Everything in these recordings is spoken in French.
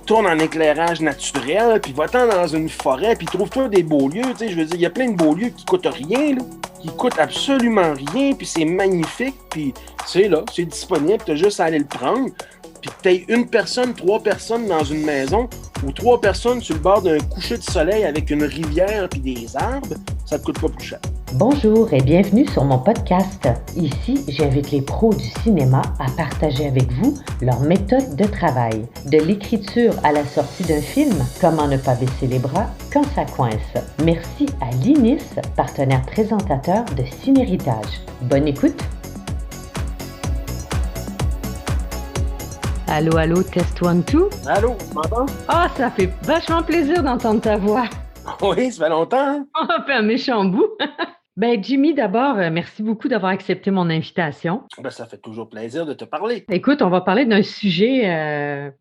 retourne en éclairage naturel, puis va-t'en dans une forêt, puis trouve-toi des beaux lieux, tu sais, je veux dire, il y a plein de beaux lieux qui coûtent rien, là, qui coûtent absolument rien, puis c'est magnifique, puis c'est là, c'est disponible, t'as juste à aller le prendre, puis que t'aies une personne, 3 personnes dans une maison, ou 3 personnes sur le bord d'un coucher de soleil avec une rivière puis des arbres, ça te coûte pas plus cher. Bonjour et bienvenue sur mon podcast. Ici, j'invite les pros du cinéma à partager avec vous leur méthode de travail. De l'écriture à la sortie d'un film, comment ne pas baisser les bras quand ça coince. Merci à l'INIS, partenaire présentateur de Cinéritage. Bonne écoute! Allô, allô, test 1, 2. Allô, tu m'entends? Ah, ça fait vachement plaisir d'entendre ta voix. Oui, ça fait longtemps, hein? On fait un méchant bout. Ben, Jimmy, d'abord, merci beaucoup d'avoir accepté mon invitation. Ben, ça fait toujours plaisir de te parler. Écoute, on va parler d'un sujet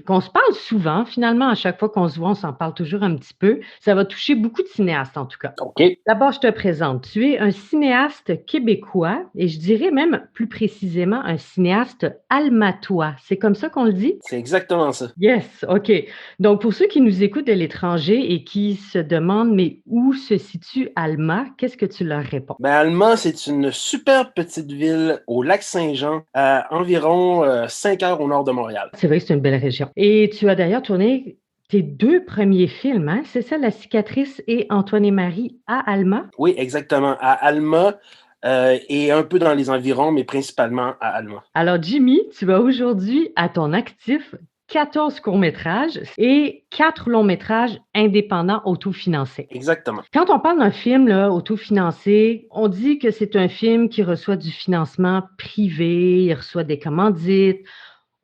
qu'on se parle souvent. Finalement, à chaque fois qu'on se voit, on s'en parle toujours un petit peu. Ça va toucher beaucoup de cinéastes, en tout cas. OK. D'abord, je te présente. Tu es un cinéaste québécois et je dirais même plus précisément un cinéaste almatois. C'est comme ça qu'on le dit? C'est exactement ça. Yes, OK. Donc, pour ceux qui nous écoutent de l'étranger et qui se demandent, mais où se situe Alma, qu'est-ce que tu leur réponds? Ben, Alma, c'est une super petite ville au lac Saint-Jean, à environ 5 heures au nord de Montréal. C'est vrai que c'est une belle région. Et tu as d'ailleurs tourné tes 2 premiers films, hein? C'est ça, La cicatrice et Antoine et Marie à Alma? Oui, exactement, à Alma et un peu dans les environs, mais principalement à Alma. Alors, Jimmy, tu as aujourd'hui à ton actif 14 courts-métrages et 4 longs-métrages indépendants autofinancés. Exactement. Quand on parle d'un film là, autofinancé, on dit que c'est un film qui reçoit du financement privé, il reçoit des commandites,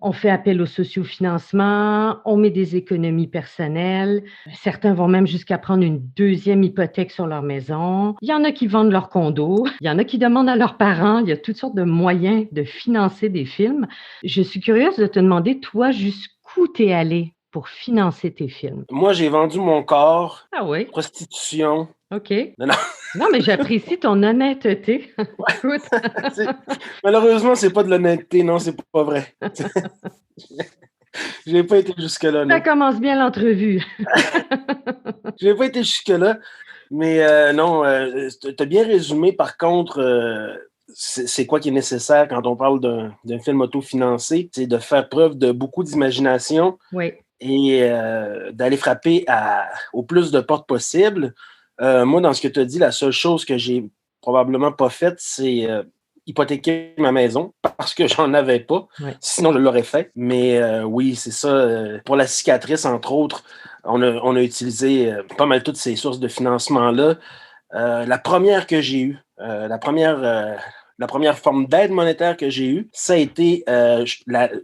on fait appel au sociofinancement, on met des économies personnelles. Certains vont même jusqu'à prendre une 2e hypothèque sur leur maison. Il y en a qui vendent leur condo. Il y en a qui demandent à leurs parents. Il y a toutes sortes de moyens de financer des films. Je suis curieuse de te demander, toi, jusqu'où t'es allé pour financer tes films? Moi, j'ai vendu mon corps, Ah oui? prostitution. OK. Non, non, Non, mais j'apprécie ton honnêteté. Écoute. c'est- malheureusement, c'est pas de l'honnêteté, non, c'est pas vrai. J'ai pas été jusque-là, Ça non. commence bien l'entrevue. J'ai pas été jusque-là, mais non, t'as bien résumé, par contre, c'est quoi qui est nécessaire quand on parle d'un film autofinancé, c'est de faire preuve de beaucoup d'imagination Oui. et d'aller frapper au plus de portes possible. Moi, dans ce que tu as dit, la seule chose que j'ai probablement pas faite, c'est hypothéquer ma maison parce que j'en avais pas. Ouais. Sinon, je l'aurais fait. Mais oui, c'est ça. Pour la cicatrice, entre autres, on a utilisé pas mal toutes ces sources de financement-là. La première que j'ai eue, la première forme d'aide monétaire que j'ai eue, ça a été,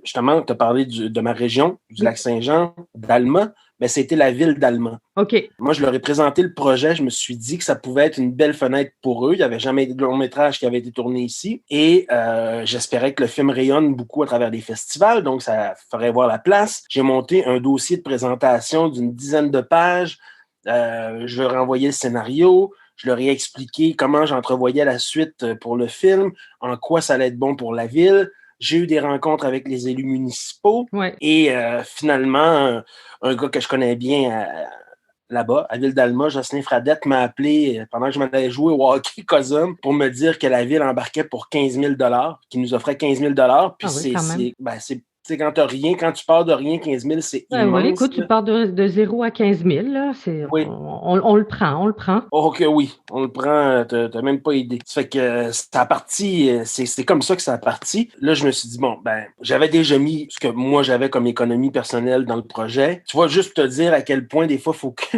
justement, tu as parlé de ma région, du lac Saint-Jean, d'Alma, mais c'était la ville d'Alma. OK. Moi, je leur ai présenté le projet. Je me suis dit que ça pouvait être une belle fenêtre pour eux. Il n'y avait jamais de long métrage qui avait été tourné ici. Et j'espérais que le film rayonne beaucoup à travers des festivals, donc ça ferait voir la place. J'ai monté un dossier de présentation d'une 10aine de pages. Je leur ai envoyé le scénario. Je leur ai expliqué comment j'entrevoyais la suite pour le film, en quoi ça allait être bon pour la ville. J'ai eu des rencontres avec les élus municipaux. Ouais. Et finalement, un gars que je connais bien là-bas, à Ville d'Alma, Jocelyn Fradette, m'a appelé pendant que je m'en allais jouer au hockey Cosum pour me dire que la ville embarquait pour 15 000 qu'il nous offrait 15 000 Puis Ah oui, quand même. c'est quand t'as rien, quand tu pars de rien, 15 000, c'est Ben oui, immense. écoute, tu pars de 0 à 15 000, là, Oui. on le prend, on le prend. Oh que oui, on le prend, t'as même pas idée. Ça fait que ça a parti, c'est comme ça que ça a parti. Là, je me suis dit, bon, ben, j'avais déjà mis ce que moi j'avais comme économie personnelle dans le projet. Tu vois, juste te dire à quel point des fois, faut que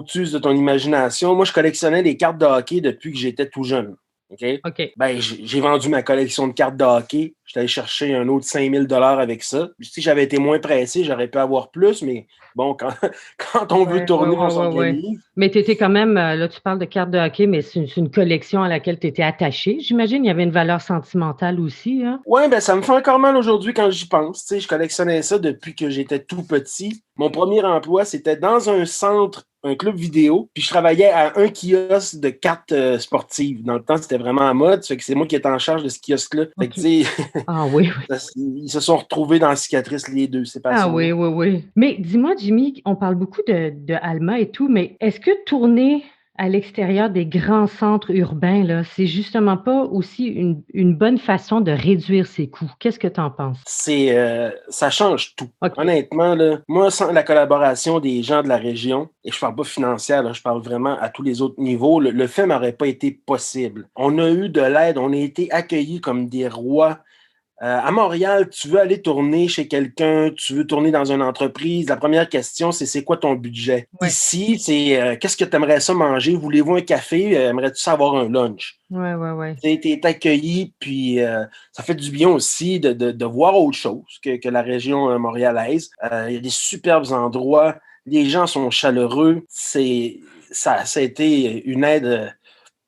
tu uses de ton imagination. Moi, je collectionnais des cartes de hockey depuis que j'étais tout jeune. OK? OK. Ben, j'ai vendu ma collection de cartes de hockey. J'étais allé chercher un autre 5 000 avec ça. Si j'avais été moins pressé, j'aurais pu avoir plus, mais bon, quand on veut tourner, on s'organise. Mais tu étais quand même, là, tu parles de cartes de hockey, mais c'est une collection à laquelle tu étais attaché. J'imagine il y avait une valeur sentimentale aussi, hein? Ouais, ben ça me fait encore mal aujourd'hui quand j'y pense. Tu sais, je collectionnais ça depuis que j'étais tout petit. Mon premier emploi, c'était dans un centre, un club vidéo, puis je travaillais à un kiosque de cartes sportives. Dans le temps, c'était vraiment à mode, ça fait que c'est moi qui étais en charge de ce kiosque-là. Fait que, OK. tu sais, Ah oui, oui. ils se sont retrouvés dans la cicatrice, les deux, ces Ah passions-là. oui, oui, oui. Mais dis-moi, Jimmy, on parle beaucoup de Alma et tout, mais est-ce que tourner à l'extérieur des grands centres urbains, là, c'est justement pas aussi une bonne façon de réduire ses coûts? Qu'est-ce que tu en penses? Ça change tout. OK. Honnêtement, là, moi, sans la collaboration des gens de la région, et je parle pas financière, là, je parle vraiment à tous les autres niveaux, le film n'aurait pas été possible. On a eu de l'aide, on a été accueillis comme des rois. À Montréal, tu veux aller tourner chez quelqu'un, tu veux tourner dans une entreprise, la première question, c'est quoi ton budget? Ouais. Ici, c'est qu'est-ce que tu aimerais ça manger? Voulez-vous un café? Aimerais-tu ça avoir un lunch? Ouais, ouais, ouais. Tu es accueilli, puis ça fait du bien aussi de voir autre chose que la région montréalaise. Il y a des superbes endroits, les gens sont chaleureux. Ça a été une aide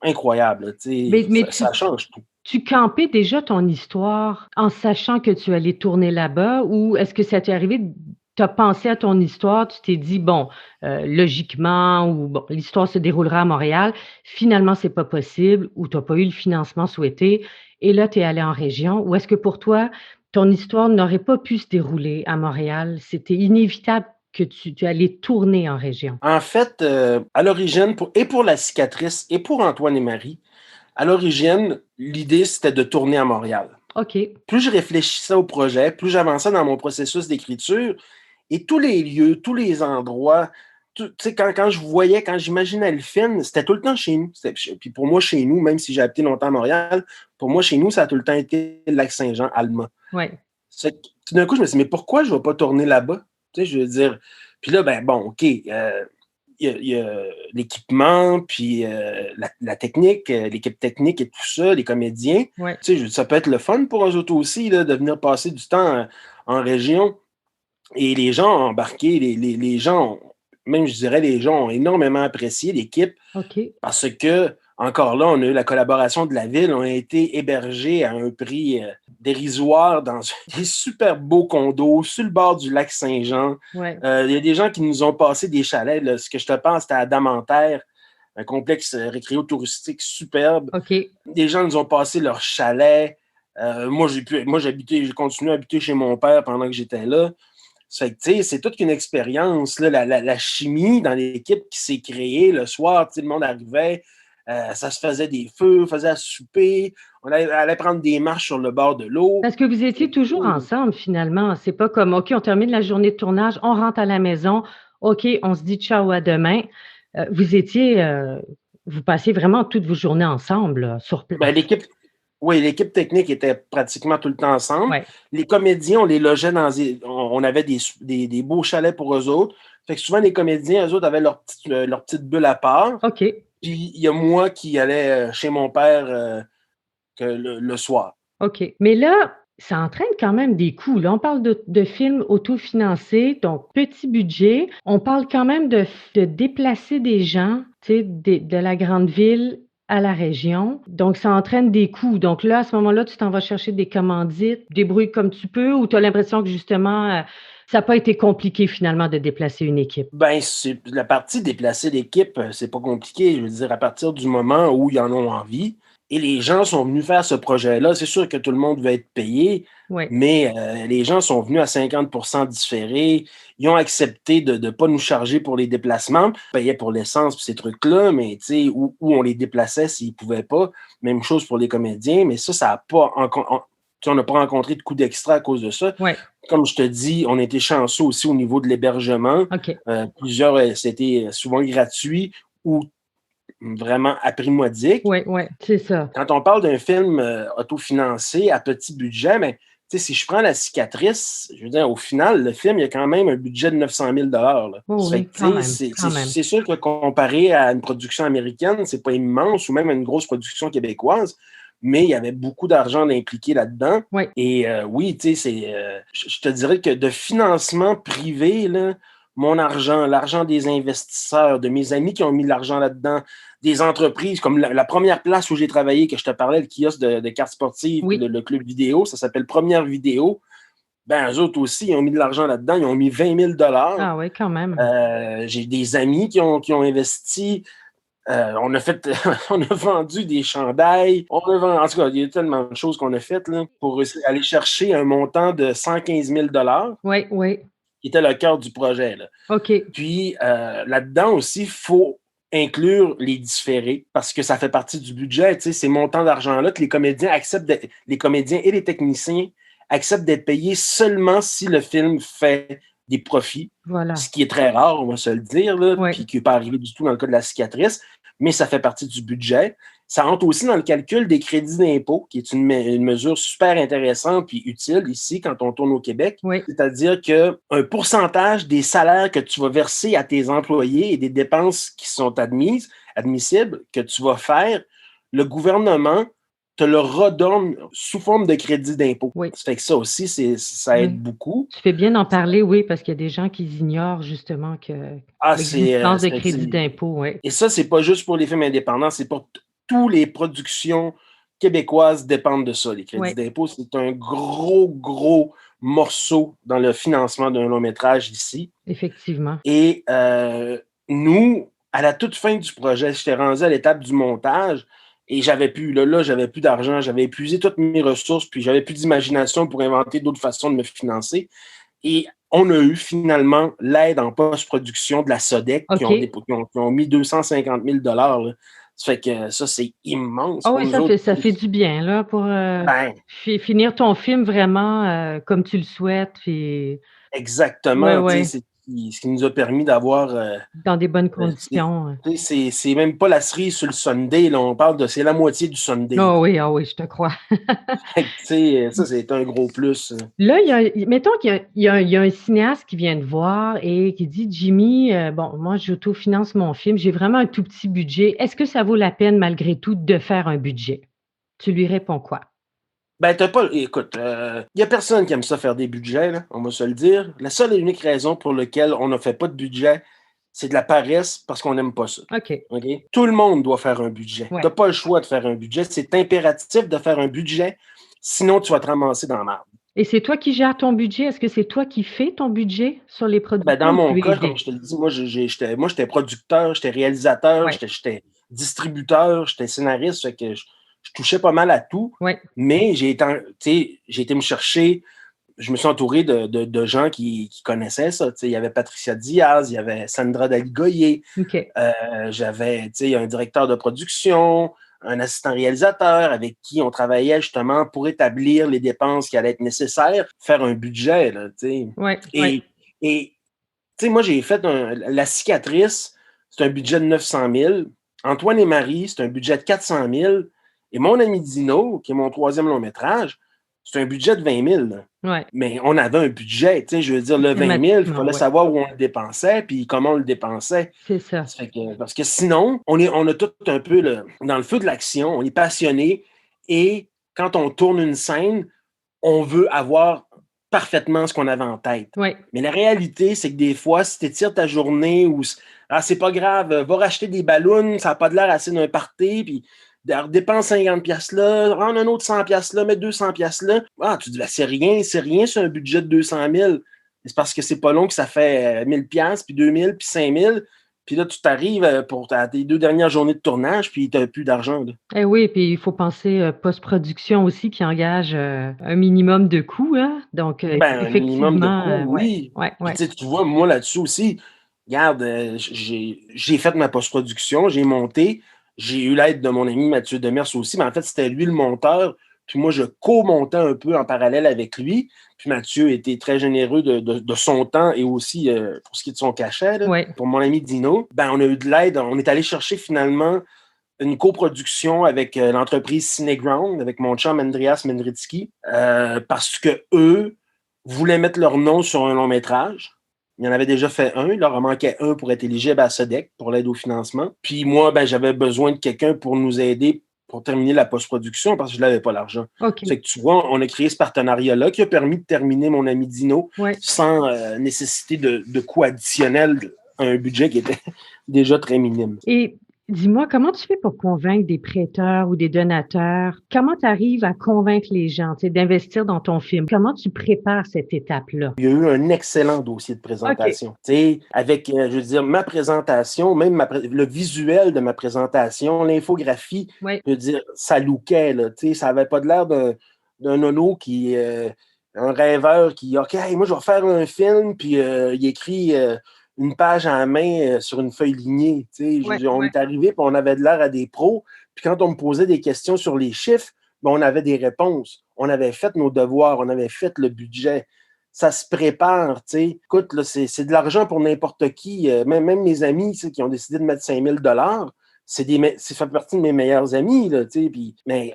incroyable. Mais Ça change tout. tu campais déjà ton histoire en sachant que tu allais tourner là-bas ou est-ce que ça t'est arrivé, tu as pensé à ton histoire, tu t'es dit, bon, logiquement, ou bon, l'histoire se déroulera à Montréal, finalement, c'est pas possible ou tu n'as pas eu le financement souhaité et là, tu es allé en région ou est-ce que pour toi, ton histoire n'aurait pas pu se dérouler à Montréal? C'était inévitable que tu allais tourner en région? En fait, à l'origine, pour la cicatrice et pour Antoine et Marie, à l'origine, l'idée, c'était de tourner à Montréal. OK. Plus je réfléchissais au projet, plus j'avançais dans mon processus d'écriture et tous les lieux, tous les endroits, tu sais, quand je voyais, quand j'imaginais le film, c'était tout le temps chez nous. Puis pour moi, chez nous, même si j'ai habité longtemps à Montréal, pour moi, chez nous, ça a tout le temps été le Lac-Saint-Jean, Alma. Ouais. Tout d'un coup, je me suis dit, mais pourquoi je ne vais pas tourner là-bas? Tu sais, je veux dire. Puis là, ben bon, OK. Il y a l'équipement, puis la technique, l'équipe technique et tout ça, les comédiens. Ouais. Tu sais, ça peut être le fun pour eux autres aussi, là, de venir passer du temps en région. Et les gens ont embarqué, les gens, même je dirais, les gens ont énormément apprécié l'équipe OK. parce que, encore là, on a eu la collaboration de la ville, on a été hébergés à un prix dérisoire dans des super beaux condos sur le bord du lac Saint-Jean. Ouais. Il y a des gens qui nous ont passé des chalets. Là. Ce que je te pense, c'était à Damanterre, un complexe récréo-touristique superbe. OK. Des gens nous ont passé leur chalet. J'ai continué à habiter chez mon père pendant que j'étais là. C'est toute une expérience. Là, la chimie dans l'équipe qui s'est créée le soir, le monde arrivait, ça se faisait des feux, faisait à souper, on allait prendre des marches sur le bord de l'eau. Parce que vous étiez toujours ensemble finalement. C'est pas comme, OK, on termine la journée de tournage, on rentre à la maison, OK, on se dit ciao à demain. Vous étiez, vous passiez vraiment toutes vos journées ensemble, là, sur Ben, place. oui, l'équipe technique était pratiquement tout le temps ensemble. Ouais. Les comédiens, on les logeait on avait des beaux chalets pour eux autres. Fait que souvent, les comédiens, eux autres, avaient leur petite bulle à part. OK. Puis il y a moi qui allais chez mon père le soir. OK. Mais là, ça entraîne quand même des coûts. Là, on parle de films autofinancés, donc petit budget. On parle quand même de déplacer des gens, tu sais, de la grande ville à la région. Donc, ça entraîne des coûts. Donc là, à ce moment-là, tu t'en vas chercher des commandites, débrouille comme tu peux, ou tu as l'impression que justement, ça n'a pas été compliqué finalement de déplacer une équipe? Ben, c'est la partie déplacer l'équipe, c'est pas compliqué. Je veux dire, à partir du moment où ils en ont envie et les gens sont venus faire ce projet-là, c'est sûr que tout le monde veut être payé, Oui. mais les gens sont venus à 50% différés. Ils ont accepté de ne pas nous charger pour les déplacements. Ils payaient pour l'essence et ces trucs-là, mais tu sais, où on les déplaçait s'ils ne pouvaient pas. Même chose pour les comédiens, mais ça n'a pas on n'a pas rencontré de coût d'extra à cause de ça. Ouais. Comme je te dis, on a été chanceux aussi au niveau de l'hébergement. OK. C'était souvent gratuit ou vraiment à prix modique. Oui, oui, c'est ça. Quand on parle d'un film autofinancé à petit budget, mais si je prends La Cicatrice, je veux dire, au final, le film, il y a quand même un budget de 900 000 là. Oh Ça fait oui, que, quand même, c'est quand même. c'est sûr que comparé à une production américaine, c'est pas immense ou même à une grosse production québécoise, mais il y avait beaucoup d'argent impliqué là-dedans. Oui. Et oui, je te dirais que de financement privé, là, mon argent, l'argent des investisseurs, de mes amis qui ont mis de l'argent là-dedans, des entreprises, comme la première place où j'ai travaillé, que je te parlais, le kiosque de cartes sportives, puis Oui. le club vidéo, ça s'appelle Première Vidéo. Ben, eux autres aussi, ils ont mis de l'argent là-dedans. Ils ont mis 20 000 Ah oui, quand même. J'ai des amis qui ont investi. On a fait, on a vendu des chandails. En tout cas, il y a tellement de choses qu'on a faites là, pour aller chercher un montant de 115 000 Oui, oui. qui était le cœur du projet. Là. OK. Puis là-dedans aussi, il faut inclure les différés parce que ça fait partie du budget. Tu sais, ces montants d'argent-là que les comédiens les comédiens et les techniciens acceptent d'être payés seulement si le film fait des profits, Voilà. ce qui est très rare, on va se le dire, là, Oui. puis qui n'est pas arrivé du tout dans le cas de La Cicatrice, mais ça fait partie du budget. Ça rentre aussi dans le calcul des crédits d'impôt, qui est une mesure super intéressante puis utile ici quand on tourne au Québec. Oui. C'est-à-dire qu'un pourcentage des salaires que tu vas verser à tes employés et des dépenses qui sont admissibles, que tu vas faire, le gouvernement te le redonne sous forme de crédit d'impôt. Oui. Ça fait que ça aussi, ça aide beaucoup. Tu fais bien d'en parler, oui, parce qu'il y a des gens qui ignorent justement que l'existence de crédit d'impôt, oui. Et ça, c'est pas juste pour les films indépendants, c'est pour toutes les productions québécoises dépendent de ça. Les crédits d'impôt, c'est un gros morceau dans le financement d'un long métrage ici. Effectivement. Et nous, à la toute fin du projet, j'étais rendu à l'étape du montage et j'avais plus d'argent, j'avais épuisé toutes mes ressources, puis j'avais plus d'imagination pour inventer d'autres façons de me financer. Et on a eu finalement l'aide en post-production de la SODEC qui ont mis 250 000 là. Ça fait que ça, c'est immense. Ah oui, ça fait du bien là, pour finir ton film vraiment comme tu le souhaites. Puis... Exactement. Ouais. C'est ce qui nous a permis d'avoir... dans des bonnes conditions. C'est même pas la cerise sur le sundae. Là, on parle de... C'est la moitié du sundae. Ah oui, je te crois. Ça, c'est un gros plus. Là, mettons qu'il y a un cinéaste qui vient te voir et qui dit, Jimmy, bon, moi, j'autofinance mon film, j'ai vraiment un tout petit budget. Est-ce que ça vaut la peine, malgré tout, de faire un budget? Tu lui réponds quoi? Ben, écoute, il n'y a personne qui aime ça faire des budgets, là, on va se le dire. La seule et unique raison pour laquelle on ne fait pas de budget, c'est de la paresse parce qu'on n'aime pas ça. OK. Tout le monde doit faire un budget. Ouais. Tu n'as pas le choix de faire un budget. C'est impératif de faire un budget, sinon tu vas te ramasser dans la merde. Et c'est toi qui gères ton budget? Est-ce que c'est toi qui fais ton budget sur les productions? Ben, dans mon cas, comme je te le dis, moi, j'étais producteur, j'étais réalisateur, j'étais distributeur, j'étais scénariste, fait que je touchais pas mal à tout. Ouais. Mais j'ai été me chercher, je me suis entouré de gens qui connaissaient ça. Il y avait Patricia Diaz, il y avait Sandra Daligoyer, j'avais un directeur de production, un assistant réalisateur avec qui on travaillait justement pour établir les dépenses qui allaient être nécessaires, faire un budget. Là, et moi, j'ai fait La Cicatrice, c'est un budget de 900 000. Antoine et Marie, c'est un budget de 400 000. Et Mon ami Dino, qui est mon 3e long métrage, c'est un budget de 20 000. Ouais. Mais on avait un budget, je veux dire, le 20 000, il fallait savoir où on le dépensait puis comment on le dépensait. C'est ça. Parce que sinon, on a tout un peu dans le feu de l'action, on est passionné et quand on tourne une scène, on veut avoir parfaitement ce qu'on avait en tête. Ouais. Mais la réalité, c'est que des fois, si tu étires ta journée ou c'est pas grave, va racheter des ballons, ça n'a pas de l'air assez d'un party, puis dépense 50 pièces là, rends un autre 100 pièces là, mets 200 pièces là. Ah, tu dis, c'est rien sur un budget de 200 000. C'est parce que c'est pas long que ça fait 1000 pièces, puis 2000, puis 5000. Puis là, tu t'arrives pour tes 2 dernières journées de tournage, puis tu n'as plus d'argent. Là. Eh oui, puis il faut penser post-production aussi qui engage un minimum de coûts. Hein? Donc, un minimum de coûts, oui. Ouais. Puis, tu vois, moi là-dessus aussi, regarde, j'ai fait ma post-production, j'ai monté. J'ai eu l'aide de mon ami Mathieu Demers aussi, mais en fait, c'était lui le monteur. Puis moi, je co-montais un peu en parallèle avec lui. Puis Mathieu était très généreux de son temps et aussi pour ce qui est de son cachet. Là, pour mon ami Dino, on a eu de l'aide. On est allé chercher finalement une coproduction avec l'entreprise Cineground, avec mon chum Andreas Mendritsky, parce que eux voulaient mettre leur nom sur un long métrage. Il en avait déjà fait un. Il leur en manquait un pour être éligible à SODEC, pour l'aide au financement. Puis moi, j'avais besoin de quelqu'un pour nous aider pour terminer la post-production parce que je n'avais pas l'argent. Okay. Fait que tu vois, on a créé ce partenariat-là qui a permis de terminer Mon ami Dino sans nécessité de coûts additionnels à un budget qui était déjà très minime. Et Dis-moi, comment tu fais pour convaincre des prêteurs ou des donateurs? Comment tu arrives à convaincre les gens, tu sais, d'investir dans ton film? Comment tu prépares cette étape-là? Il y a eu un excellent dossier de OK. présentation. Tu sais, avec, je veux dire, ma présentation, même le visuel de ma présentation, l'infographie, Oui, je veux dire, ça lookait, là. Tu sais, ça avait pas de l'air d'un nono qui, un rêveur qui, OK, hey, moi, je vais faire un film, puis il écrit une page à la main sur une feuille lignée. Tu sais, ouais, on ouais. est arrivé, puis on avait de l'air à des pros. Puis quand on me posait des questions sur les chiffres, ben, on avait des réponses. On avait fait nos devoirs, on avait fait le budget. Ça se prépare, tu sais. Écoute, là, c'est de l'argent pour n'importe qui. Même mes amis, tu sais, qui ont décidé de mettre 5 000 $, c'est fait partie de mes meilleurs amis, là, tu sais. Mais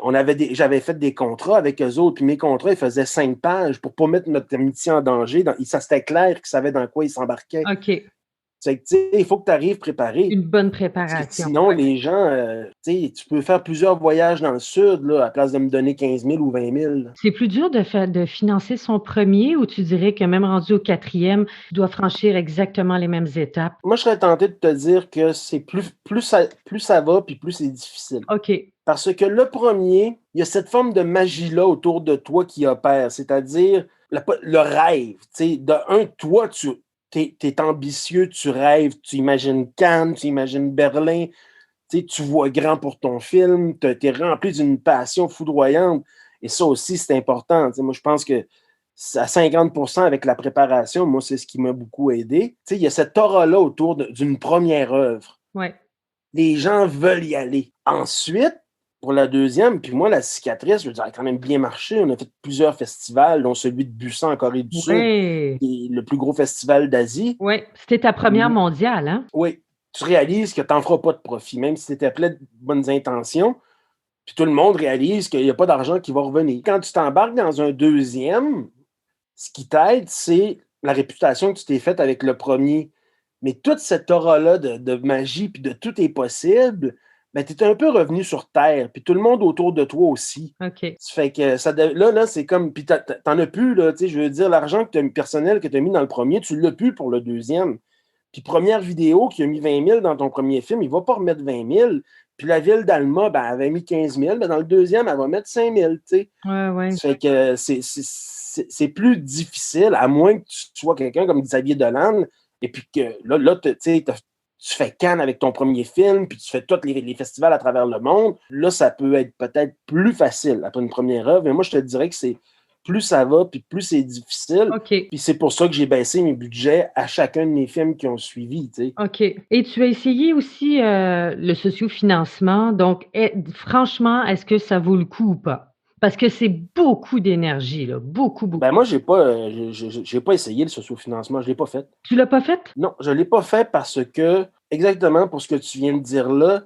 j'avais fait des contrats avec eux autres, puis mes contrats, ils faisaient 5 pages pour pas mettre notre amitié en danger. Ça, c'était clair qu'ils savaient dans quoi ils s'embarquaient. OK. Tu sais, il faut que tu arrives préparé. Une bonne Parce que préparation. sinon, Ouais. les gens, tu sais, tu peux faire plusieurs voyages dans le sud, là, à place de me donner 15 000 ou 20 000. C'est plus dur de financer son premier ou tu dirais que même rendu au quatrième, tu dois franchir exactement les mêmes étapes? Moi, je serais tenté de te dire que c'est plus ça va, puis plus c'est difficile. OK. Parce que le premier, il y a cette forme de magie-là autour de toi qui opère, c'est-à-dire le rêve. Tu sais, de un, toi, tu es ambitieux, tu rêves, tu imagines Cannes, tu imagines Berlin, tu sais, tu vois grand pour ton film, tu es rempli d'une passion foudroyante. Et ça aussi, c'est important. Tu sais, moi, je pense que à 50% avec la préparation, moi, c'est ce qui m'a beaucoup aidé. Tu sais, il y a cette aura-là autour d'une première œuvre. Ouais. Les gens veulent y aller. Ensuite, pour la deuxième, puis moi, la cicatrice, je veux dire, elle a quand même bien marché. On a fait plusieurs festivals, dont celui de Busan en Corée du Sud, Ouais. qui est le plus gros festival d'Asie. Ouais. C'était ta première Mm, mondiale, hein? oui, tu réalises que tu n'en feras pas de profit, même si c'était plein de bonnes intentions. Puis tout le monde réalise qu'il n'y a pas d'argent qui va revenir. Quand tu t'embarques dans un deuxième, ce qui t'aide, c'est la réputation que tu t'es faite avec le premier. Mais toute cette aura-là de magie, puis de tout est possible, ben, tu es un peu revenu sur Terre, puis tout le monde autour de toi aussi. OK. Ça fait que là, c'est comme. Puis t'en as plus, là, tu sais, je veux dire, l'argent que tu as personnel que tu as mis dans le premier, tu l'as plus pour le deuxième. Puis première vidéo qui a mis 20 000 dans ton premier film, il ne va pas remettre 20 000. Puis la ville d'Alma, ben, elle avait mis 15 000. Ben, dans le deuxième, elle va mettre 5 000, tu sais. Ouais, ouais. Ça fait que c'est plus difficile, à moins que tu sois quelqu'un comme Xavier Dolan, et puis que là tu sais, tu fais Cannes avec ton premier film, puis tu fais tous les festivals à travers le monde. Là, ça peut être peut-être plus facile après une première œuvre. Mais moi, je te dirais que c'est plus ça va, puis plus c'est difficile. OK. Puis c'est pour ça que j'ai baissé mes budgets à chacun de mes films qui ont suivi, tu sais. OK, et tu as essayé aussi, le sociofinancement, donc franchement, est-ce que ça vaut le coup ou pas? Parce que c'est beaucoup d'énergie, là, beaucoup, Ben beaucoup. moi, j'ai pas essayé le sociofinancement, je l'ai pas fait. Tu l'as pas fait? Non, je l'ai pas fait parce que, exactement pour ce que tu viens de dire là,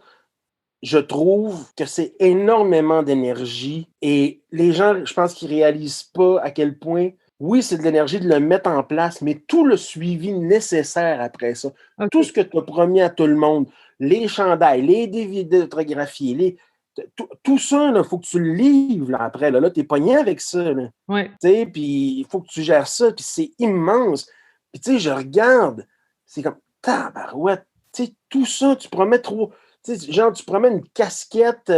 je trouve que c'est énormément d'énergie et les gens, je pense qu'ils réalisent pas à quel point, oui, c'est de l'énergie de le mettre en place, mais tout le suivi nécessaire après ça, tout OK, ce que tu as promis à tout le monde, les chandails, les DVD autographiés, tout ça, il faut que tu le livres là, après. Là, tu es pogné avec ça. Là. ouais, Tu sais, puis il faut que tu gères ça, puis c'est immense. Puis tu sais, je regarde, c'est comme, tabarouette, tu sais, tout ça, tu promets trop, tu sais, genre, tu promets une casquette,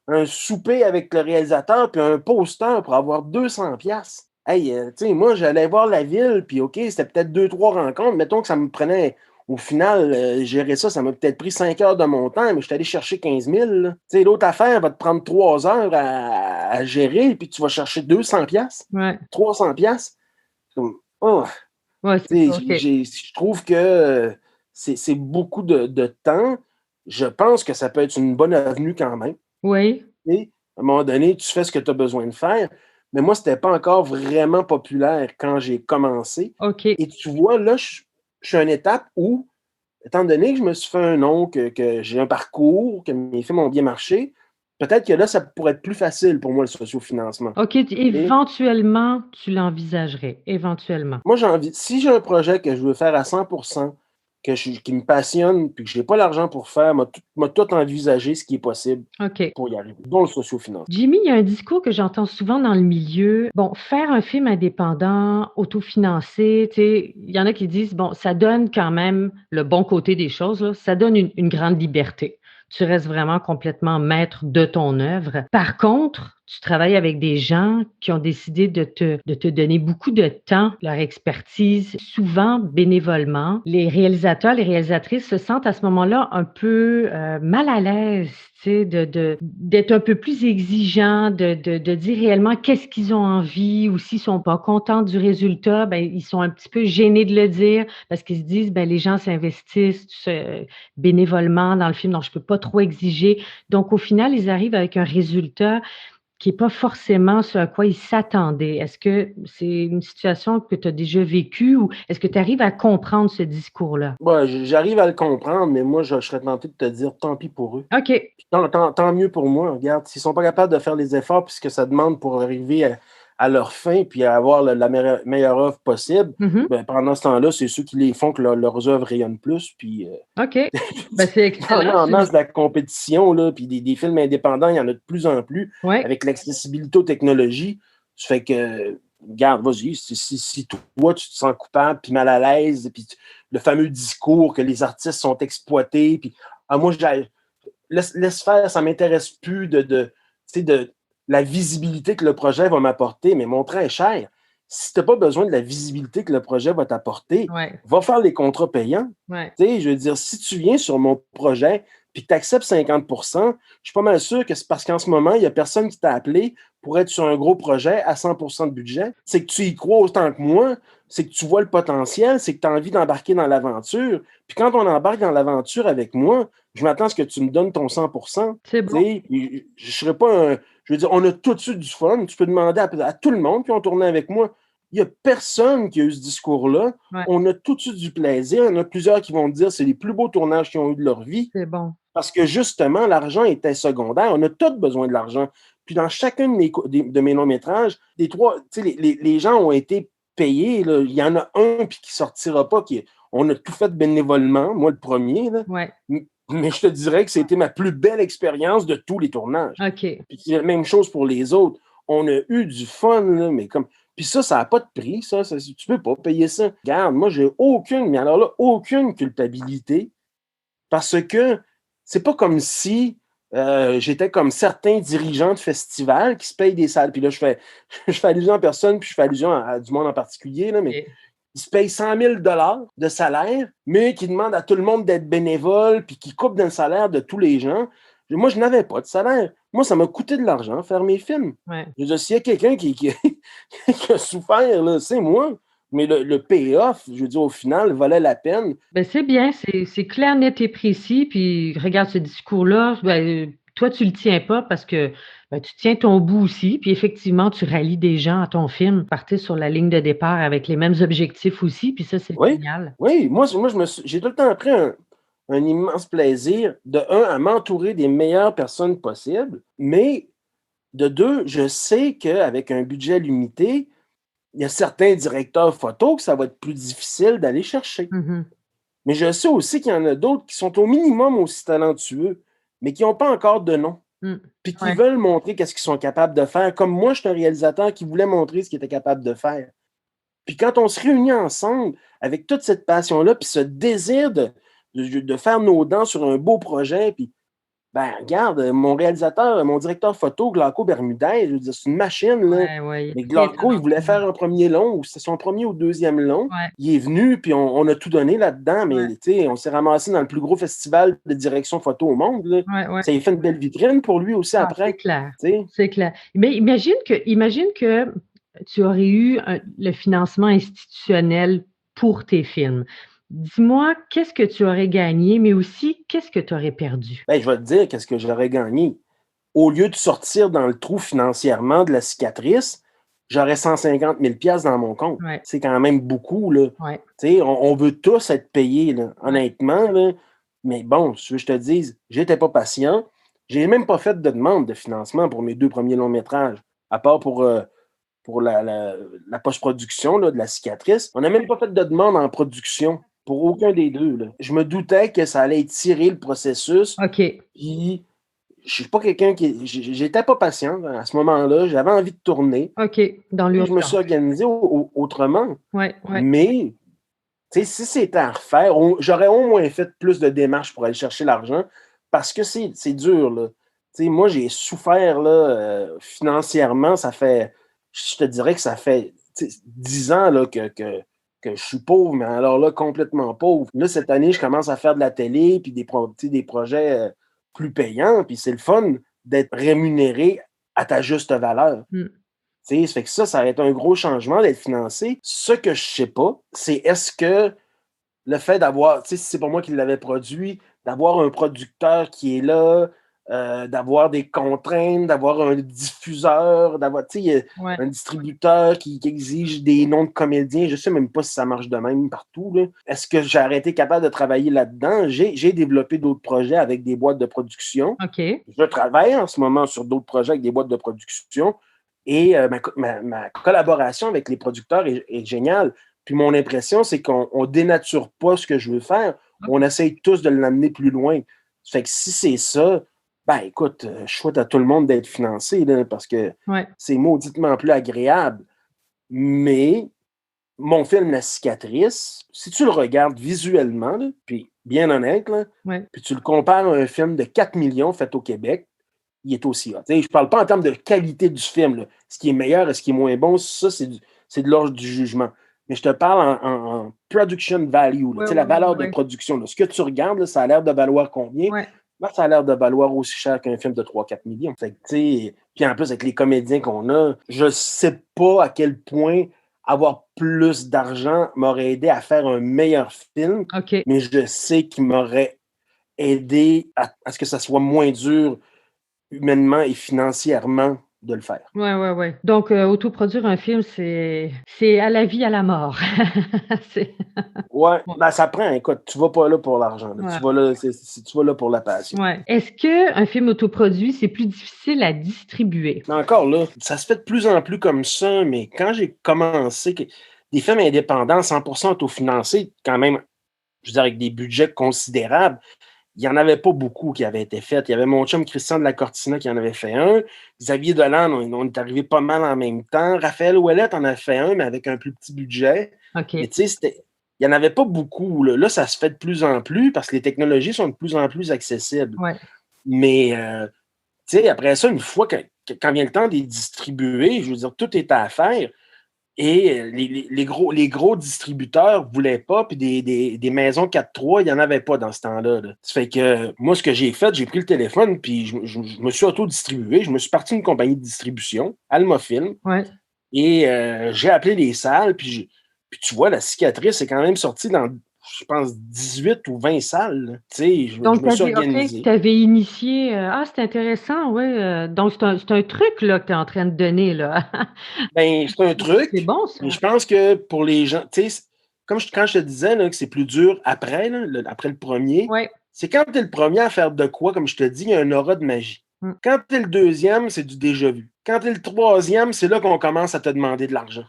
un souper avec le réalisateur, puis un poster pour avoir 200 pièces. Hey, tu sais, moi, j'allais voir la ville, puis OK, c'était peut-être 2, 3 rencontres. Mettons que ça me prenait, au final, gérer ça, ça m'a peut-être pris 5 heures de mon temps, mais je suis allé chercher 15 000. Là. Tu sais, l'autre affaire va te prendre 3 heures à gérer, puis tu vas chercher 200 pièces, ouais, 300 pièces. Oh, ouais, c'est tu ça, sais, OK. je trouve que c'est beaucoup de temps. Je pense que ça peut être une bonne avenue quand même. Oui, Tu sais. À un moment donné, tu fais ce que tu as besoin de faire. Mais moi, c'était pas encore vraiment populaire quand j'ai commencé. OK. Et tu vois, là, je suis à une étape où, étant donné que je me suis fait un nom, que j'ai un parcours, que mes films ont bien marché, peut-être que là, ça pourrait être plus facile pour moi, le sociofinancement. OK, éventuellement, tu l'envisagerais, éventuellement. Moi, j'ai envie, si j'ai un projet que je veux faire à 100%, qui me passionne, puis que je n'ai pas l'argent pour faire, m'a tout envisagé ce qui est possible OK. pour y arriver, dont le sociofinancement. Jimmy, il y a un discours que j'entends souvent dans le milieu. Bon, faire un film indépendant, autofinancé, tu sais, il y en a qui disent, bon, ça donne quand même le bon côté des choses, là, ça donne une grande liberté. tu restes vraiment complètement maître de ton œuvre. Par contre, tu travailles avec des gens qui ont décidé de te donner beaucoup de temps, leur expertise, souvent bénévolement. Les réalisateurs, les réalisatrices se sentent à ce moment-là un peu, mal à l'aise, tu sais, d'être un peu plus exigeants, de dire réellement qu'est-ce qu'ils ont envie ou s'ils sont pas contents du résultat, ben, ils sont un petit peu gênés de le dire parce qu'ils se disent: «Ben, les gens s'investissent, bénévolement dans le film, donc je peux pas trop exiger». Donc au final, ils arrivent avec un résultat qui est pas forcément ce à quoi ils s'attendaient. Est-ce que c'est une situation que tu as déjà vécue ou est-ce que tu arrives à comprendre ce discours-là? Ouais, j'arrive à le comprendre, mais moi, je serais tenté de te dire tant pis pour eux. OK. Puis tant mieux pour moi. Regarde, s'ils sont pas capables de faire les efforts puisque ça demande pour arriver à leur fin puis à avoir la meilleure œuvre possible, Mmh. ben, pendant ce temps-là, c'est ceux qui les font que leurs œuvres rayonnent plus. Puis OK. Ben, c'est il y en excellent, a en c'est une masse de la compétition, là, puis des films indépendants, il y en a de plus en plus ouais, avec l'accessibilité aux technologies. Ça fait que, regarde, vas-y, si toi, tu te sens coupable, puis mal à l'aise, puis le fameux discours que les artistes sont exploités, puis moi, laisse faire, ça m'intéresse plus tu sais, de la visibilité que le projet va m'apporter, mais mon train est cher. Si tu n'as pas besoin de la visibilité que le projet va t'apporter, ouais, va faire les contrats payants. ouais. Tu sais, je veux dire, si tu viens sur mon projet puis que tu acceptes 50 je suis pas mal sûr que c'est parce qu'en ce moment, il n'y a personne qui t'a appelé pour être sur un gros projet à 100 de budget. C'est que tu y crois autant que moi, c'est que tu vois le potentiel, c'est que tu as envie d'embarquer dans l'aventure. Puis quand on embarque dans l'aventure avec moi, je m'attends à ce que tu me donnes ton 100. C'est Tu bon. sais, je serais pas un. Je veux dire, on a tout de suite du fun. Tu peux demander à tout le monde qui ont tourné avec moi. Il n'y a personne qui a eu ce discours-là. Ouais, On a tout de suite du plaisir. Il y en a plusieurs qui vont te dire que c'est les plus beaux tournages qu'ils ont eu de leur vie. c'est bon. Parce que justement, l'argent était secondaire. On a tous besoin de l'argent. Puis dans chacun de mes longs-métrages, les trois, tu sais, les gens ont été payés. Là. Il y en a un puis qui ne sortira pas. On a tout fait bénévolement, moi le premier. Là. Ouais, Mais je te dirais que c'était ma plus belle expérience de tous les tournages. OK. Puis c'est la même chose pour les autres. On a eu du fun, là, mais comme. Puis ça n'a pas de prix, ça. Tu peux pas payer ça. Regarde, moi, j'ai aucune, mais alors là, aucune culpabilité parce que c'est pas comme si j'étais comme certains dirigeants de festivals qui se payent des salles. Puis là, je fais allusion à personne, puis je fais allusion à du monde en particulier, là, mais OK. ils se payent 100 000 de salaire, mais qui demandent à tout le monde d'être bénévole, puis qui coupent dans le salaire de tous les gens. Moi, je n'avais pas de salaire. Moi, ça m'a coûté de l'argent faire mes films. Ouais. Je veux dire, s'il y a quelqu'un qui a souffert, là, c'est moi. Mais le payoff, je veux dire, au final, valait la peine. Ben, c'est bien, c'est clair, net et précis. Puis regarde ce discours-là, ben, toi, tu le tiens pas parce que, ben, tu tiens ton bout aussi. Puis effectivement, tu rallies des gens à ton film. Partez sur la ligne de départ avec les mêmes objectifs aussi, puis ça, c'est Oui, génial. oui. Moi j'ai tout le temps pris un immense plaisir, de un, à m'entourer des meilleures personnes possibles, mais de deux, je sais qu'avec un budget limité, il y a certains directeurs photo que ça va être plus difficile d'aller chercher. Mmh. Mais je sais aussi qu'il y en a d'autres qui sont au minimum aussi talentueux, mais qui n'ont pas encore de nom, Mmh. puis qui Ouais. veulent montrer qu'est-ce qu'ils sont capables de faire. Comme moi, je suis un réalisateur qui voulait montrer ce qu'il était capable de faire. Puis quand on se réunit ensemble avec toute cette passion-là, puis ce désir de faire nos dents sur un beau projet, puis ben regarde, mon réalisateur, mon directeur photo, Glauco Bermudez, je veux dire, c'est une machine, là. Ouais, ouais, il est Mais très Glauco, il voulait talentueux. faire un premier long, ou c'était son premier ou deuxième long. Ouais, Il est venu, puis on a tout donné là-dedans, mais ouais, tu sais, on s'est ramassé dans le plus gros festival de direction photo au monde, là. ouais, ouais. Ça a fait une belle vitrine pour lui aussi Ah, c'est après. clair, Tu sais. c'est clair. Mais imagine que tu aurais eu le financement institutionnel pour tes films. Dis-moi, qu'est-ce que tu aurais gagné, mais aussi qu'est-ce que tu aurais perdu? Ben, je vais te dire qu'est-ce que j'aurais gagné. Au lieu de sortir dans le trou financièrement de la cicatrice, j'aurais 150 000 dans mon compte. Ouais, C'est quand même beaucoup, là. ouais, Tu sais, on veut tous être payés, là, ouais. honnêtement, là. Mais bon, si tu veux que je te dise, j'étais pas patient. J'ai même pas fait de demande de financement pour mes deux premiers longs métrages, à part pour la post-production là, de la cicatrice. On n'a même pas fait de demande en production pour aucun des deux. Là. Je me doutais que ça allait étirer le processus, OK, puis je suis pas quelqu'un qui. J'étais pas patient à ce moment-là. J'avais envie de tourner. OK, dans Puis je me suis l'urgence. organisé autrement. Ouais, ouais. Mais, tu sais, si c'était à refaire, j'aurais au moins fait plus de démarches pour aller chercher l'argent parce que c'est dur, là. Tu sais, moi, j'ai souffert, là, financièrement, je te dirais que ça fait, tu sais, 10 ans, là, que je suis pauvre, mais alors là, complètement pauvre. Là, cette année, je commence à faire de la télé, puis tu sais, des projets plus payants, puis c'est le fun d'être rémunéré à ta juste valeur. Mmh. Tu sais, ça fait que ça va être un gros changement d'être financé. Ce que je sais pas, c'est est-ce que le fait d'avoir, tu sais, si c'est pas moi qui l'avais produit, d'avoir un producteur qui est là, d'avoir des contraintes, d'avoir un diffuseur, d'avoir, tu sais, Ouais. un distributeur qui exige des noms de comédiens. Je sais même pas si ça marche de même partout, là. Est-ce que j'aurais été capable de travailler là-dedans? J'ai développé d'autres projets avec des boîtes de production. OK. Je travaille en ce moment sur d'autres projets avec des boîtes de production et ma collaboration avec les producteurs est géniale. Puis mon impression, c'est qu'on ne dénature pas ce que je veux faire. On OK. essaye tous de l'amener plus loin. Fait que si c'est ça, ben écoute, je souhaite à tout le monde d'être financé là, parce que Ouais. c'est mauditement plus agréable. Mais mon film La Cicatrice, si tu le regardes visuellement, là, puis bien honnête, là, Ouais. puis tu le compares à un film de 4 millions fait au Québec, il est aussi hot. Je ne parle pas en termes de qualité du film. Là. Ce qui est meilleur et ce qui est moins bon, ça, c'est de l'ordre du jugement. Mais je te parle en production value, là, Ouais, la ouais, ouais, valeur de ouais. production. Là. Ce que tu regardes, là, ça a l'air de valoir combien? Ouais. Ben, ça a l'air de valoir aussi cher qu'un film de 3-4 millions. Fait que, puis en plus, avec les comédiens qu'on a, je ne sais pas à quel point avoir plus d'argent m'aurait aidé à faire un meilleur film, OK. mais je sais qu'il m'aurait aidé à ce que ça soit moins dur humainement et financièrement de le faire. Ouais, ouais, ouais. Donc, autoproduire un film, c'est à la vie, à la mort. C'est Ouais, ouais, ben ça prend, écoute, tu vas pas là pour l'argent, là. ouais, Tu vas là, tu vas là pour la passion. ouais. Est-ce qu'un film autoproduit, c'est plus difficile à distribuer? Mais encore là, ça se fait de plus en plus comme ça, mais quand j'ai commencé, des films indépendants 100% autofinancés, quand même, je veux dire, avec des budgets considérables, il n'y en avait pas beaucoup qui avaient été faits. Il y avait mon chum Christian de la Cortina qui en avait fait un. Xavier Dolan, on est arrivé pas mal en même temps. Raphaël Ouellette en a fait un, mais avec un plus petit budget. Mais OK. tu sais, il n'y en avait pas beaucoup. Là. Là, ça se fait de plus en plus parce que les technologies sont de plus en plus accessibles. Ouais. Mais tu sais, après ça, une fois quand vient le temps de les distribuer, je veux dire, tout est à faire. Et les gros distributeurs ne voulaient pas, puis des maisons 4-3, il n'y en avait pas dans ce temps-là. Là. Ça fait que moi, ce que j'ai fait, j'ai pris le téléphone, puis je me suis auto-distribué. Je me suis parti d'une compagnie de distribution, Almafilm, Ouais. et j'ai appelé les salles, puis tu vois, La Cicatrice est quand même sortie dans, je pense, 18 ou 20 salles. Là. Tu sais, je Donc me tu suis avais OK, organisé. tu avais initié, c'est intéressant, ouais, donc c'est un truc, là, que tu es en train de donner, là. Ben, c'est un C'est truc, bon mais ça. je pense que pour les gens, tu sais, quand je te disais là, que c'est plus dur après, là, après le premier, Ouais. c'est quand tu es le premier à faire de quoi, comme je te dis, il y a un aura de magie. Mmh. Quand tu es le deuxième, c'est du déjà vu. Quand tu es le troisième, c'est là qu'on commence à te demander de l'argent.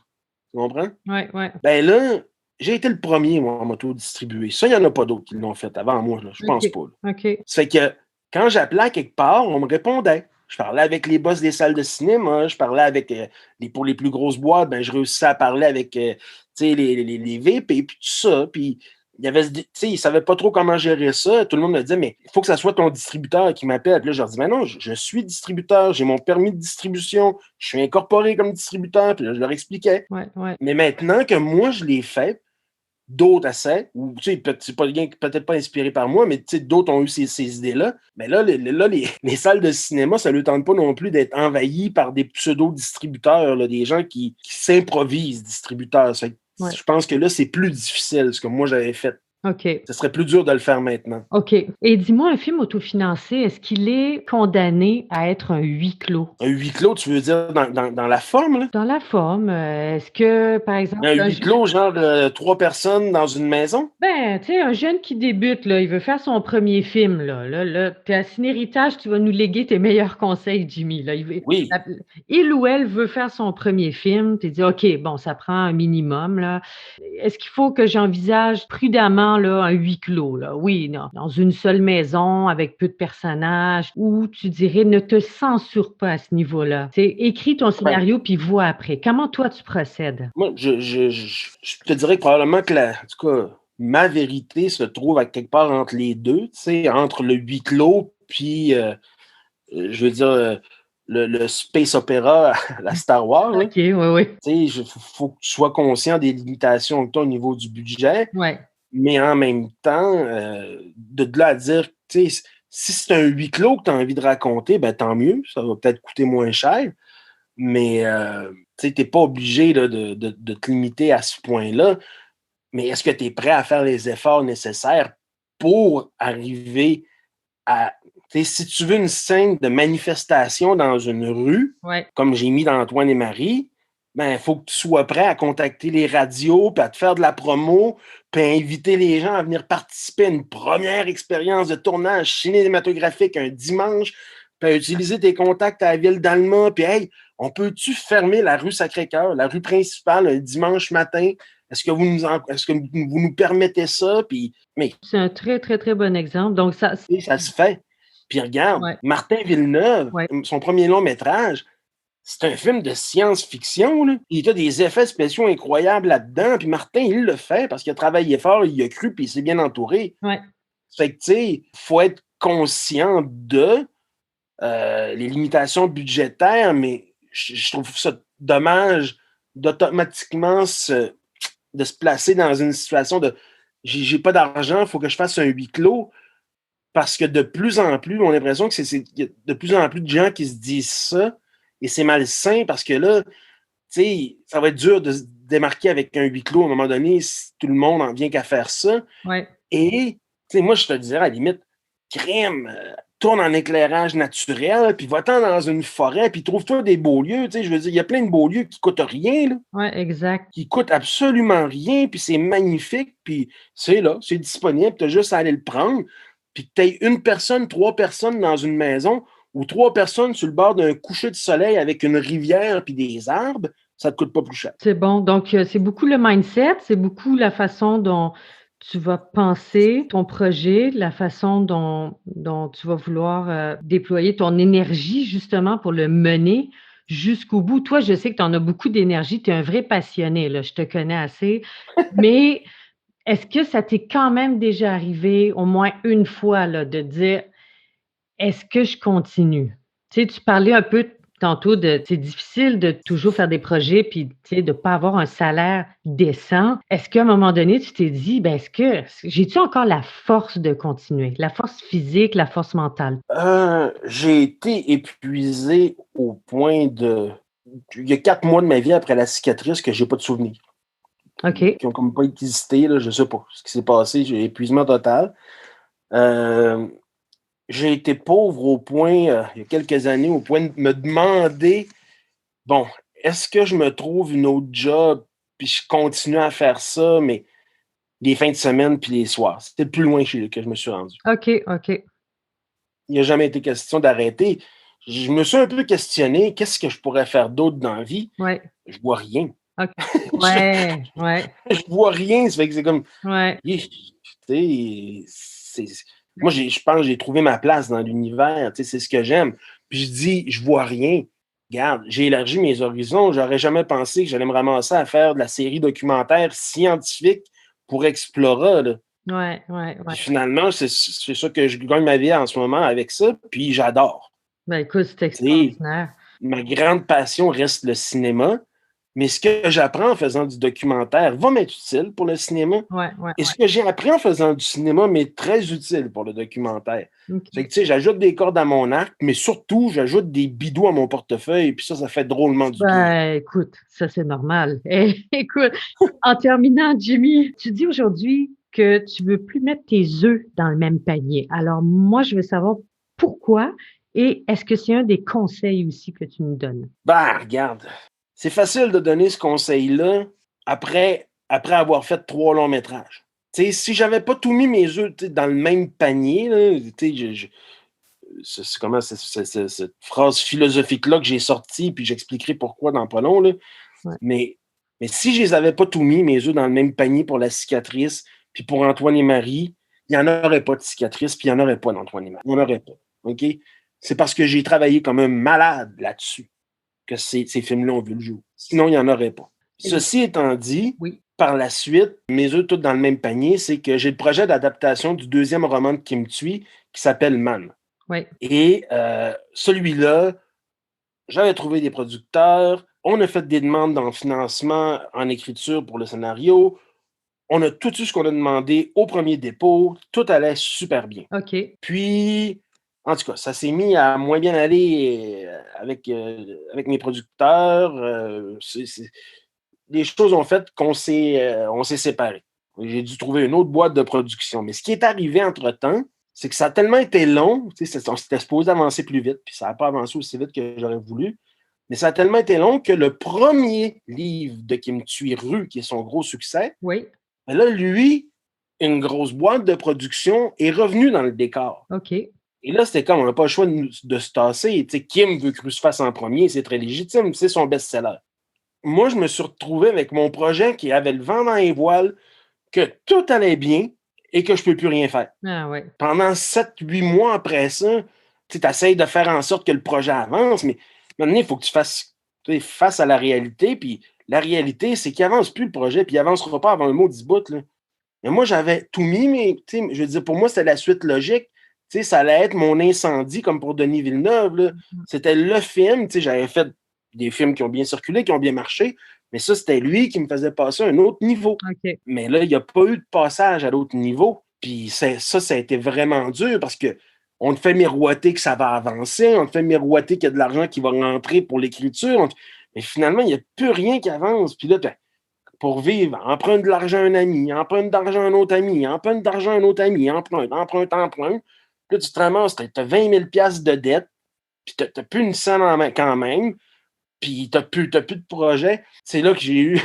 Tu comprends? Ouais, ouais. Ben là, j'ai été le premier, moi, à m'auto-distribuer. Ça, il n'y en a pas d'autres qui l'ont fait avant moi, là. Je pense OK. pas. Là. OK. Ça fait que quand j'appelais à quelque part, on me répondait. Je parlais avec les boss des salles de cinéma, je parlais avec pour les plus grosses boîtes, ben, je réussissais à parler avec les VP, puis tout ça. Puis il y avait, ils ne savaient pas trop comment gérer ça. Tout le monde me disait, mais il faut que ça soit ton distributeur qui m'appelle. Puis là, je leur dis, mais non, je suis distributeur, j'ai mon permis de distribution, je suis incorporé comme distributeur. Puis là, je leur expliquais. Ouais, ouais. Mais maintenant que moi, je l'ai fait, d'autres essaient, ou tu sais, c'est pas bien, peut-être pas inspiré par moi, mais tu sais, d'autres ont eu ces idées-là. Mais là, les salles de cinéma, ça ne leur tente pas non plus d'être envahies par des pseudo-distributeurs, là, des gens qui s'improvisent distributeurs. Ouais. Je pense que là, c'est plus difficile, ce que moi j'avais fait. OK. Ce serait plus dur de le faire maintenant. OK. Et dis-moi, un film autofinancé, est-ce qu'il est condamné à être un huis clos? Un huis clos, tu veux dire dans la forme, là? Dans la forme, est-ce que, par exemple, Un huis clos, genre 3 personnes dans une maison? ben, tu sais, un jeune qui débute, là, il veut faire son premier film, là, tu es à Ciné-Héritage, tu vas nous léguer tes meilleurs conseils, Jimmy, là. Oui. Il ou elle veut faire son premier film, tu dis: «OK, bon, ça prend un minimum, là. Est-ce qu'il faut que j'envisage prudemment, là, un huis clos, là? Oui, non, dans une seule maison avec peu de personnages, ou tu dirais ne te censure pas à ce niveau-là? Tu sais, écris ton Ben, scénario puis vois après. Comment toi tu procèdes?» moi, je te dirais que probablement que en tout cas, ma vérité se trouve à quelque part entre les deux, tu sais, entre le huis clos puis je veux dire, le space opéra, la Star Wars, là. OK, oui, oui. Tu sais, faut que tu sois conscient des limitations que tu as au niveau du budget, Ouais. mais en même temps, de là à dire, tu sais, si c'est un huis clos que tu as envie de raconter, ben tant mieux, ça va peut-être coûter moins cher, mais tu sais, t'es pas obligé là, de te limiter à ce point-là. Mais est-ce que tu es prêt à faire les efforts nécessaires pour arriver à. Tu sais, si tu veux une scène de manifestation dans une rue, Ouais. comme j'ai mis dans Antoine et Marie, ben, il faut que tu sois prêt à contacter les radios, puis à te faire de la promo, puis à inviter les gens à venir participer à une première expérience de tournage cinématographique un dimanche, puis à utiliser tes contacts à la ville d'Alma, puis hey, on peut-tu fermer la rue Sacré-Cœur, la rue principale, un dimanche matin? Est-ce que vous nous permettez ça? Puis, mais C'est un très, très, très bon exemple. Donc ça ça se fait. Puis regarde, ouais, Martin Villeneuve, ouais, son premier long métrage, c'est un film de science-fiction, là. Il y a des effets spéciaux incroyables là-dedans. Puis Martin, il le fait parce qu'il a travaillé fort, il a cru, puis il s'est bien entouré. ouais. Fait que, tu sais, il faut être conscient de les limitations budgétaires, mais je trouve ça dommage d'automatiquement de se placer dans une situation de j'ai pas d'argent, il faut que je fasse un huis clos. Parce que de plus en plus, on a l'impression que y a de plus en plus de gens qui se disent ça. Et c'est malsain parce que là, tu sais, ça va être dur de se démarquer avec un huis clos à un moment donné si tout le monde en vient qu'à faire ça. Ouais. Et, tu sais, moi, je te dirais, à la limite, crème, tourne en éclairage naturel, puis va-t'en dans une forêt, puis trouve-toi des beaux lieux. Tu sais, je veux dire, il y a plein de beaux lieux qui coûtent rien, là, Ouais, exact. qui coûtent absolument rien, puis c'est magnifique, puis c'est là, c'est disponible, tu as juste à aller le prendre, puis que tu aies une personne, 3 personnes dans une maison, ou 3 personnes sur le bord d'un coucher de soleil avec une rivière puis des arbres, ça te coûte pas plus cher. C'est bon. Donc, c'est beaucoup le mindset, c'est beaucoup la façon dont tu vas penser ton projet, la façon dont tu vas vouloir, déployer ton énergie justement pour le mener jusqu'au bout. Toi, je sais que tu en as beaucoup d'énergie, tu es un vrai passionné, là, je te connais assez. Mais est-ce que ça t'est quand même déjà arrivé au moins une fois, là, de dire: «Est-ce que je continue?» Tu sais, tu parlais un peu tantôt de c'est difficile de toujours faire des projets puis, tu sais, de pas avoir un salaire décent. Est-ce qu'à un moment donné, tu t'es dit: «Ben, est-ce que j'ai-tu encore la force de continuer? La force physique, la force mentale?» J'ai été épuisé au point de. Il y a 4 mois de ma vie après la cicatrice que j'ai pas de souvenirs. OK. Qui ont comme pas existé, là, je sais pas ce qui s'est passé, j'ai épuisement total. Euh, j'ai été pauvre au point, il y a quelques années, au point de me demander, bon, est-ce que je me trouve une autre job, puis je continue à faire ça, mais les fins de semaine puis les soirs. C'était le plus loin que je me suis rendu. OK, OK. Il n'a jamais été question d'arrêter. Je me suis un peu questionné, qu'est-ce que je pourrais faire d'autre dans la vie? Ouais. Je vois rien. OK. Ouais, ouais, Je vois rien. Ça fait que c'est comme, ouais. moi, je pense que j'ai trouvé ma place dans l'univers. C'est ce que j'aime. Puis je dis, je vois rien. Regarde, j'ai élargi mes horizons. J'aurais jamais pensé que j'allais me ramasser à faire de la série documentaire scientifique pour Explora, là. Ouais, ouais, ouais. Puis finalement, c'est ça que je gagne ma vie en ce moment avec ça. Puis j'adore. Ben, écoute, c'est Tu sais, extraordinaire. ma grande passion reste le cinéma. Mais ce que j'apprends en faisant du documentaire va m'être utile pour le cinéma. Ouais, ouais, Et ce que j'ai appris en faisant du cinéma m'est très utile pour le documentaire. Fait OK. que, tu sais, j'ajoute des cordes à mon arc, mais surtout, j'ajoute des bidous à mon portefeuille, puis ça fait drôlement du bien. Ben, écoute, ça, c'est normal. Écoute, en terminant, Jimmy, tu dis aujourd'hui que tu veux plus mettre tes œufs dans le même panier. Alors, moi, je veux savoir pourquoi et est-ce que c'est un des conseils aussi que tu nous donnes? Bah, regarde, c'est facile de donner ce conseil-là après avoir fait 3 longs métrages. Tu sais, si j'avais pas tout mis mes œufs dans le même panier, là, tu sais, c'est comment cette phrase philosophique-là que j'ai sortie, puis j'expliquerai pourquoi dans pas long, là. Ouais. Mais, mais si je les avais pas tout mis, mes œufs, dans le même panier pour la cicatrice, puis pour Antoine et Marie, il n'y en aurait pas de cicatrice, puis il n'y en aurait pas d'Antoine et Marie. Il n'y en aurait pas. OK? C'est parce que j'ai travaillé comme un malade là-dessus que ces films-là ont vu le jour. Sinon, il n'y en aurait pas. Ceci étant dit, Oui. par la suite, mes œufs tous dans le même panier, c'est que j'ai le projet d'adaptation du deuxième roman de Kim Thuy qui s'appelle Man. Oui. Et celui-là, j'avais trouvé des producteurs, on a fait des demandes en financement, en écriture pour le scénario. On a tout eu ce qu'on a demandé au premier dépôt, tout allait super bien. OK. Puis, en tout cas, ça s'est mis à moins bien aller avec mes producteurs. Les choses ont fait qu'on s'est séparés. J'ai dû trouver une autre boîte de production. Mais ce qui est arrivé entre-temps, c'est que ça a tellement été long, on s'était supposé avancer plus vite, puis ça n'a pas avancé aussi vite que j'aurais voulu. Mais ça a tellement été long que le premier livre de Kim Thuy-Rue, qui est son gros succès, Oui. ben là, lui, une grosse boîte de production est revenue dans le décor. OK. Et là, c'était comme, on n'a pas le choix de se tasser. Tu sais, Kim veut que Rue se fasse en premier, c'est très légitime, c'est son best-seller. Moi, je me suis retrouvé avec mon projet qui avait le vent dans les voiles, que tout allait bien et que je ne peux plus rien faire. Ah ouais. Pendant 7-8 mois après ça, tu essaies de faire en sorte que le projet avance, mais maintenant, il faut que tu fasses face à la réalité. Puis la réalité, c'est qu'il n'avance plus le projet, puis il n'avancera pas avant un mot 10 bouts. Là. Mais moi, j'avais tout mis, mais je veux dire, pour moi, c'était la suite logique. Ça allait être mon incendie, comme pour Denis Villeneuve. Là. C'était le film. J'avais fait des films qui ont bien circulé, qui ont bien marché, mais ça, c'était lui qui me faisait passer à un autre niveau. OK. Mais là, il n'y a pas eu de passage à l'autre niveau. Puis ça a été vraiment dur parce que on te fait miroiter que ça va avancer, on te fait miroiter qu'il y a de l'argent qui va rentrer pour l'écriture. Mais finalement, il n'y a plus rien qui avance. Puis là, pour vivre, emprunte de l'argent à un ami, emprunte d'argent à un autre ami, emprunte d'argent à un autre ami, emprunte. Puis là, tu te ramasses, tu as 20 000 $ de dette, puis tu n'as plus une scène en main quand même, puis tu n'as plus de projet. C'est là que j'ai eu...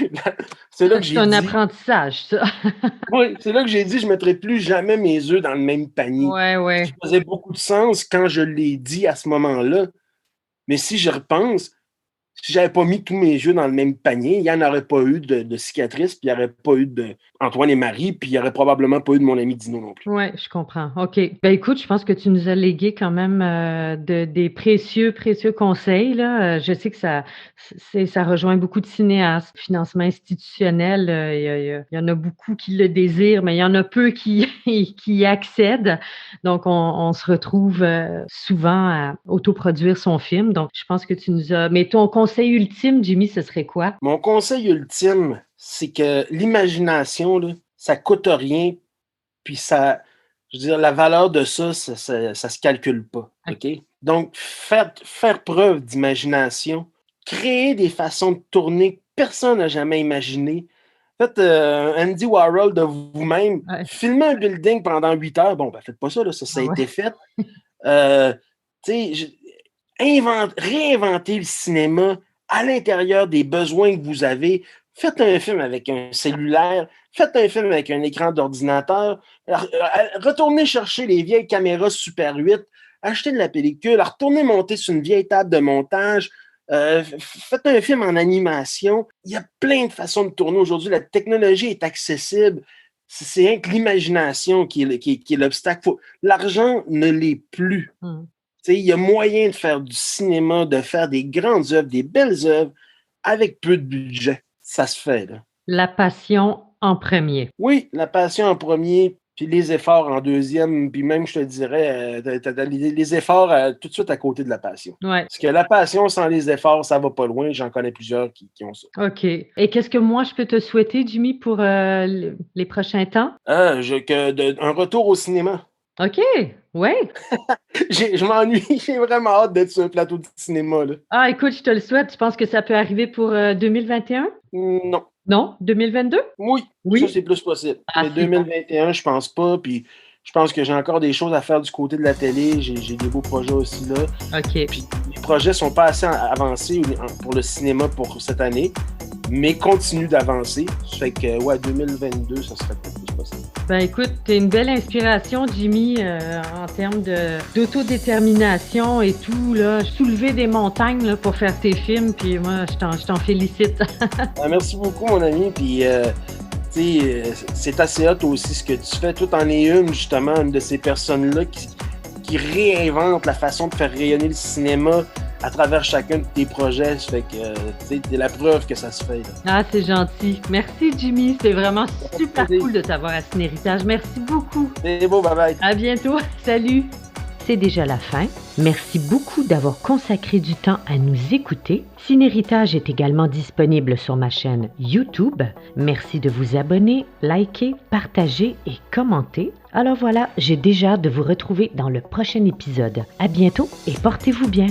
c'est là que j'ai C'est un dit... apprentissage, ça. Oui, c'est là que j'ai dit je ne mettrai plus jamais mes œufs dans le même panier. Ouais, ouais. Ça faisait beaucoup de sens quand je l'ai dit à ce moment-là. Mais si je repense, si j'avais pas mis tous mes œufs dans le même panier, il n'y en aurait pas eu de cicatrices, puis il n'y aurait pas eu d'Antoine et Marie, puis il n'y aurait probablement pas eu de mon ami Dino non plus. Oui, je comprends. OK. Ben écoute, je pense que tu nous as légué quand même des précieux conseils, là. Je sais que ça rejoint beaucoup de cinéastes. Financement institutionnel, il y en a beaucoup qui le désirent, mais il y en a peu qui y accèdent. Donc, on se retrouve souvent à autoproduire son film. Donc, je pense que tu nous as... Mais ton conseil ultime, Jimmy, ce serait quoi? Mon conseil ultime, c'est que l'imagination, là, ça coûte rien, puis ça, je veux dire, la valeur de ça se calcule pas, OK? Donc, faire preuve d'imagination, créer des façons de tourner que personne n'a jamais imaginé. Faites Andy Warhol de vous-même, filmez un building pendant 8 heures, bon, ben faites pas ça, là, ça a été fait. Tu sais, réinventer le cinéma à l'intérieur des besoins que vous avez. Faites un film avec un cellulaire, faites un film avec un écran d'ordinateur, retournez chercher les vieilles caméras Super 8, achetez de la pellicule, retournez monter sur une vieille table de montage, faites un film en animation. Il y a plein de façons de tourner aujourd'hui. La technologie est accessible. C'est rien que l'imagination qui est l'obstacle. L'argent ne l'est plus. Il y a moyen de faire du cinéma, de faire des grandes œuvres, des belles œuvres, avec peu de budget. Ça se fait, là. La passion en premier. Oui, la passion en premier, puis les efforts en deuxième, puis même, je te dirais, les efforts tout de suite à côté de la passion. Ouais. Parce que la passion sans les efforts, ça va pas loin. J'en connais plusieurs qui ont ça. OK. Et qu'est-ce que moi, je peux te souhaiter, Jimmy, pour les prochains temps? Un retour au cinéma. OK, oui. Je m'ennuie, j'ai vraiment hâte d'être sur un plateau de cinéma, là. Ah, écoute, je te le souhaite. Tu penses que ça peut arriver pour 2021? Non. Non? 2022? Oui, ça c'est plus possible. Mais 2021, je pense pas, puis je pense que j'ai encore des choses à faire du côté de la télé. J'ai des beaux projets aussi là. OK. Puis les projets sont pas assez avancés pour le cinéma pour cette année, mais continuent d'avancer. Ça fait que, ouais, 2022, ça serait peut-être plus possible. Ben écoute, t'es une belle inspiration, Jimmy, en termes d'autodétermination et tout, là. Soulever des montagnes là, pour faire tes films, puis moi, je t'en félicite. Merci beaucoup, mon ami, puis c'est assez hot aussi ce que tu fais. Toi, t'en es une de ces personnes-là qui réinventent la façon de faire rayonner le cinéma à travers chacun de tes projets. Ça fait que t'es la preuve que ça se fait. Là. Ah, c'est gentil. Merci, Jimmy. C'est vraiment super cool de t'avoir à Cinéritage. Merci beaucoup. C'est beau, bye bye. À bientôt. Salut. c'est déjà la fin. Merci beaucoup d'avoir consacré du temps à nous écouter. Cinéritage est également disponible sur ma chaîne YouTube. Merci de vous abonner, liker, partager et commenter. Alors voilà, j'ai déjà hâte de vous retrouver dans le prochain épisode. À bientôt et portez-vous bien.